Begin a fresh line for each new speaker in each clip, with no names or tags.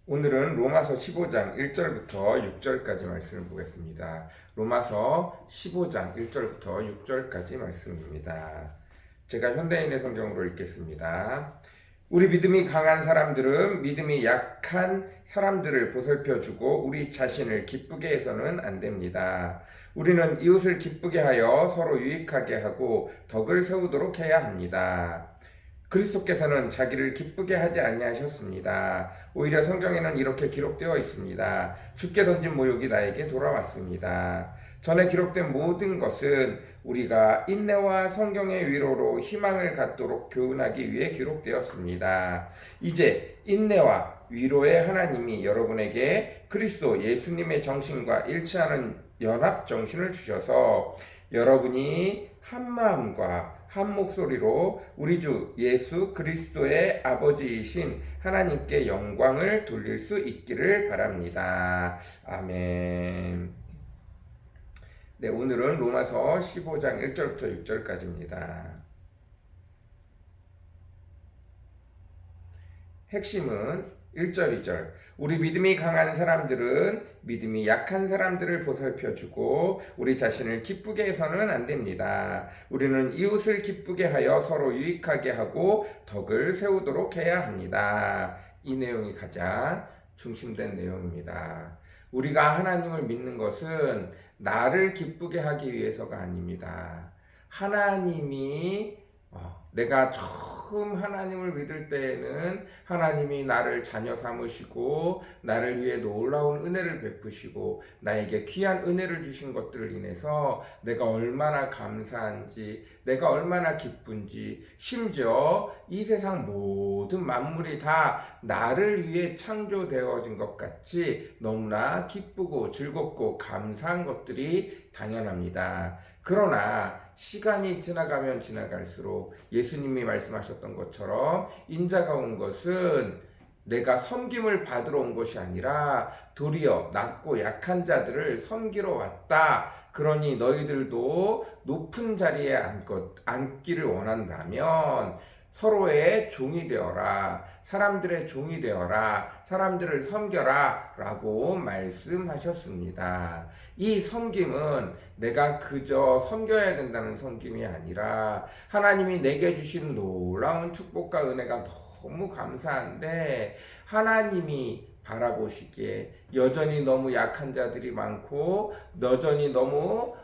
오늘은 로마서 15장 1절부터 6절까지 말씀을 보겠습니다. 로마서 15장 1절부터 6절까지 말씀입니다. 제가 현대인의 성경으로 읽겠습니다. 우리 믿음이 강한 사람들은 믿음이 약한 사람들을 보살펴주고 우리 자신을 기쁘게 해서는 안 됩니다. 우리는 이웃을 기쁘게 하여 서로 유익하게 하고 덕을 세우도록 해야 합니다. 그리스도께서는 자기를 기쁘게 하지 아니하셨습니다. 오히려 성경에는 이렇게 기록되어 있습니다. 주께 던진 모욕이 나에게 돌아왔습니다. 전에 기록된 모든 것은 우리가 인내와 성경의 위로로 희망을 갖도록 교훈하기 위해 기록되었습니다. 이제 인내와 위로의 하나님이 여러분에게 그리스도 예수님의 정신과 일치하는 연합 정신을 주셔서 여러분이 한 마음과 한 목소리로 우리 주 예수 그리스도의 아버지이신 하나님께 영광을 돌릴 수 있기를 바랍니다. 아멘. 네, 오늘은 로마서 15장 1절부터 6절까지입니다. 핵심은 1절, 2절. 우리 믿음이 강한 사람들은 믿음이 약한 사람들을 보살펴주고 우리 자신을 기쁘게 해서는 안 됩니다. 우리는 이웃을 기쁘게 하여 서로 유익하게 하고 덕을 세우도록 해야 합니다. 이 내용이 가장 중심된 내용입니다. 우리가 하나님을 믿는 것은 나를 기쁘게 하기 위해서가 아닙니다. 하나님이 내가 처음 하나님을 믿을 때에는 하나님이 나를 자녀 삼으시고 나를 위해 놀라운 은혜를 베푸시고 나에게 귀한 은혜를 주신 것들을 인해서 내가 얼마나 감사한지, 내가 얼마나 기쁜지, 심지어 이 세상 모든 만물이 다 나를 위해 창조되어진 것 같이 너무나 기쁘고 즐겁고 감사한 것들이 당연합니다. 그러나 시간이 지나가면 지나갈수록 예수님이 말씀하셨던 것처럼 인자가 온 것은 내가 섬김을 받으러 온 것이 아니라 도리어 낮고 약한 자들을 섬기러 왔다. 그러니 너희들도 높은 자리에 앉기를 원한다면 서로의 종이 되어라. 사람들의 종이 되어라. 사람들을 섬겨라. 라고 말씀하셨습니다. 이 섬김은 내가 그저 섬겨야 된다는 섬김이 아니라 하나님이 내게 주신 놀라운 축복과 은혜가 너무 감사한데 하나님이 바라보시기에 여전히 너무 약한 자들이 많고 여전히 너무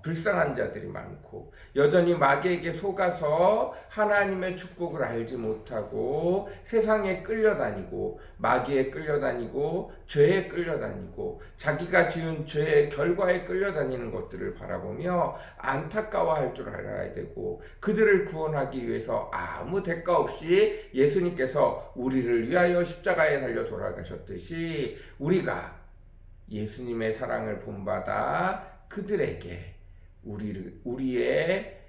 불쌍한 자들이 많고 여전히 마귀에게 속아서 하나님의 축복을 알지 못하고 세상에 끌려다니고 마귀에 끌려다니고 죄에 끌려다니고 자기가 지은 죄의 결과에 끌려다니는 것들을 바라보며 안타까워할 줄 알아야 되고 그들을 구원하기 위해서 아무 대가 없이 예수님께서 우리를 위하여 십자가에 달려 돌아가셨듯이 우리가 예수님의 사랑을 본받아 그들에게 우리의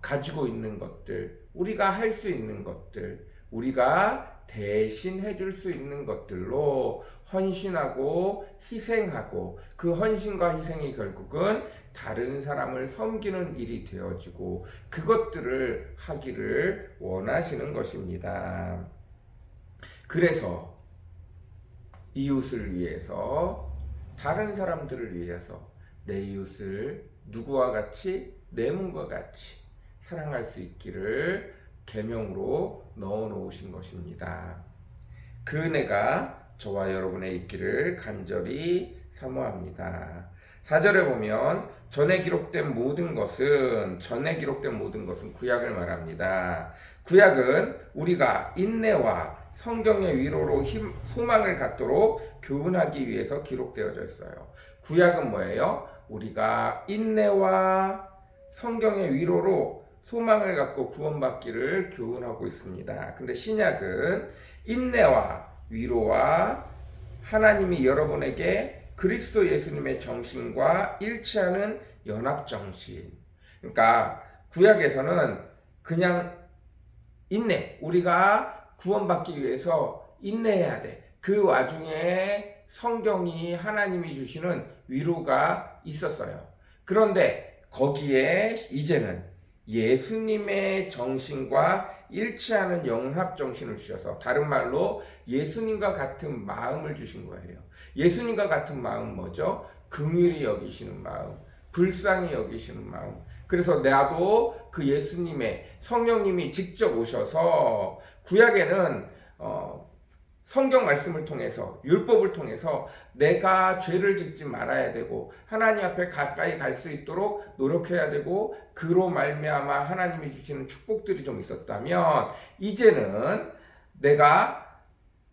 가지고 있는 것들, 우리가 할 수 있는 것들, 우리가 대신 해줄 수 있는 것들로 헌신하고 희생하고 그 헌신과 희생이 결국은 다른 사람을 섬기는 일이 되어지고 그것들을 하기를 원하시는 것입니다. 그래서 이웃을 위해서 다른 사람들을 위해서 내 이웃을 누구와 같이 내 몸과 같이 사랑할 수 있기를 계명으로 넣어 놓으신 것입니다. 그 은혜가 저와 여러분의 있기를 간절히 사모합니다. 4절에 보면 전에 기록된 모든 것은 구약을 말합니다. 구약은 우리가 인내와 성경의 위로로 소망을 갖도록 교훈하기 위해서 기록되어져 있어요. 구약은 뭐예요? 우리가 인내와 성경의 위로로 소망을 갖고 구원받기를 교훈하고 있습니다. 근데 신약은 인내와 위로와 하나님이 여러분에게 그리스도 예수님의 정신과 일치하는 연합 정신. 그러니까 구약에서는 그냥 인내, 우리가 구원받기 위해서 인내해야 돼. 그 와중에 성경이 하나님이 주시는 위로가 있었어요. 그런데 거기에 이제는 예수님의 정신과 일치하는 영합 정신을 주셔서, 다른 말로 예수님과 같은 마음을 주신 거예요. 예수님과 같은 마음 뭐죠? 긍휼히 여기시는 마음, 불쌍히 여기시는 마음. 그래서 나도 그 예수님의 성령님이 직접 오셔서, 구약에는 성경 말씀을 통해서, 율법을 통해서 내가 죄를 짓지 말아야 되고 하나님 앞에 가까이 갈 수 있도록 노력해야 되고, 그로 말미암아 하나님이 주시는 축복들이 좀 있었다면, 이제는 내가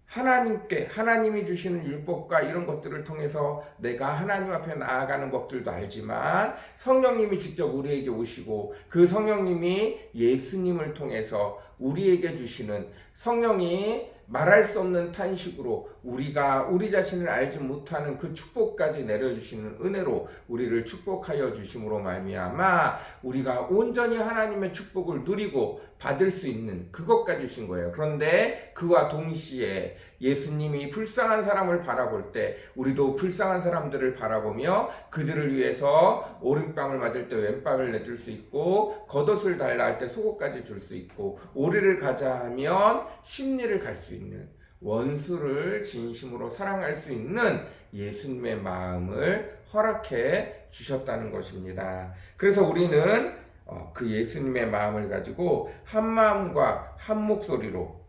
하나님이 주시는 율법과 이런 것들을 통해서 내가 하나님 앞에 나아가는 법들도 알지만, 성령님이 직접 우리에게 오시고 그 성령님이 예수님을 통해서 우리에게 주시는, 성령이 말할 수 없는 탄식으로 우리가 우리 자신을 알지 못하는 그 축복까지 내려주시는 은혜로 우리를 축복하여 주심으로 말미암아 우리가 온전히 하나님의 축복을 누리고 받을 수 있는 그것까지 주신 거예요. 그런데 그와 동시에 예수님이 불쌍한 사람을 바라볼 때 우리도 불쌍한 사람들을 바라보며 그들을 위해서 오른뺨을 맞을 때 왼뺨을 내줄 수 있고, 겉옷을 달라 할 때 속옷까지 줄 수 있고, 오리를 가자 하면 십리를 갈 수 있는, 원수를 진심으로 사랑할 수 있는 예수님의 마음을 허락해 주셨다는 것입니다. 그래서 우리는 그 예수님의 마음을 가지고 한 마음과 한 목소리로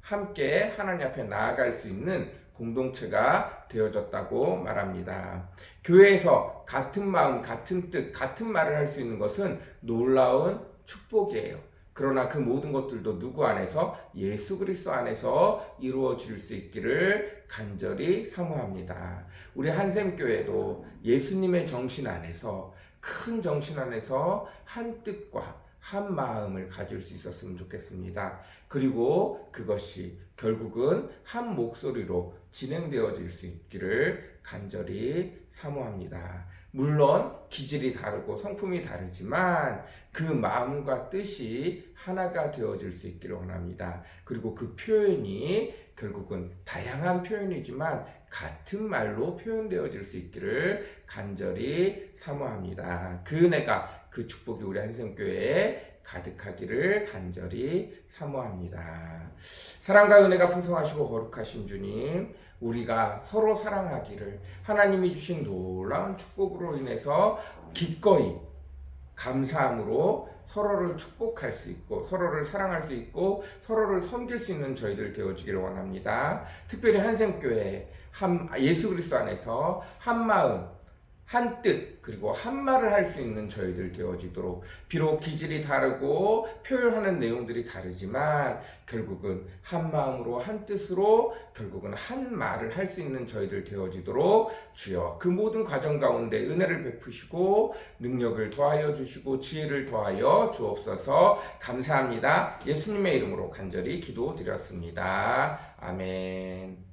함께 하나님 앞에 나아갈 수 있는 공동체가 되어졌다고 말합니다. 교회에서 같은 마음, 같은 뜻, 같은 말을 할 수 있는 것은 놀라운 축복이에요. 그러나 그 모든 것들도 누구 안에서? 예수 그리스도 안에서 이루어질 수 있기를 간절히 사모합니다. 우리 한샘교회도 예수님의 정신 안에서, 큰 정신 안에서 한 뜻과 한 마음을 가질 수 있었으면 좋겠습니다. 그리고 그것이 결국은 한 목소리로 진행되어질 수 있기를 간절히 사모합니다. 물론 기질이 다르고 성품이 다르지만 그 마음과 뜻이 하나가 되어질 수 있기를 원합니다. 그리고 그 표현이 결국은 다양한 표현이지만 같은 말로 표현되어질 수 있기를 간절히 사모합니다. 그 은혜가, 그 축복이 우리 한샘교회에 가득하기를 간절히 사모합니다. 사랑과 은혜가 풍성하시고 거룩하신 주님, 우리가 서로 사랑하기를, 하나님이 주신 놀라운 축복으로 인해서 기꺼이 감사함으로 서로를 축복할 수 있고, 서로를 사랑할 수 있고, 서로를 섬길 수 있는 저희들 되어지기를 원합니다. 특별히 한샘교회 예수 그리스도 안에서 한 마음, 한 뜻, 그리고 한 말을 할 수 있는 저희들 되어지도록, 비록 기질이 다르고 표현하는 내용들이 다르지만 결국은 한 마음으로 한 뜻으로 결국은 한 말을 할 수 있는 저희들 되어지도록 주여 그 모든 과정 가운데 은혜를 베푸시고 능력을 더하여 주시고 지혜를 더하여 주옵소서. 감사합니다. 예수님의 이름으로 간절히 기도드렸습니다. 아멘.